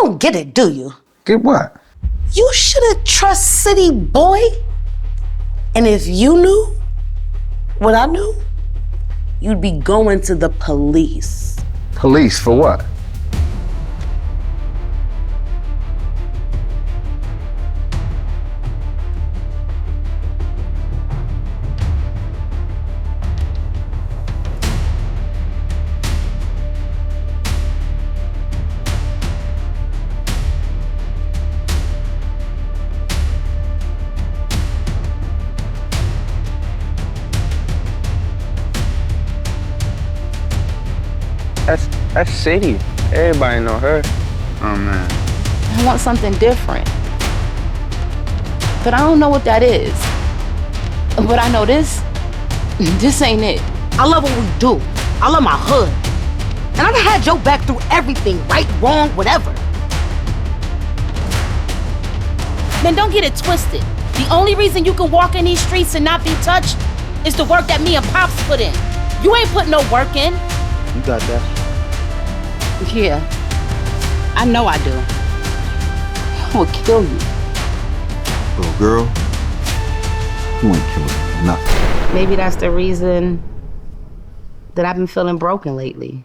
don't get it, do you? Get what? You shouldn't trust City, boy. And if you knew what I knew, you'd be going to the police. Police for what? That's City. Everybody know her. Oh, man. I want something different. But I don't know what that is. But I know this ain't it. I love what we do. I love my hood. And I've had your back through everything, right, wrong, whatever. Man, don't get it twisted. The only reason you can walk in these streets and not be touched is the work that me and Pops put in. You ain't put no work in. You got that? Yeah, I know I do. I will kill you. Little girl, you ain't killing nothing. Maybe that's the reason that I've been feeling broken lately.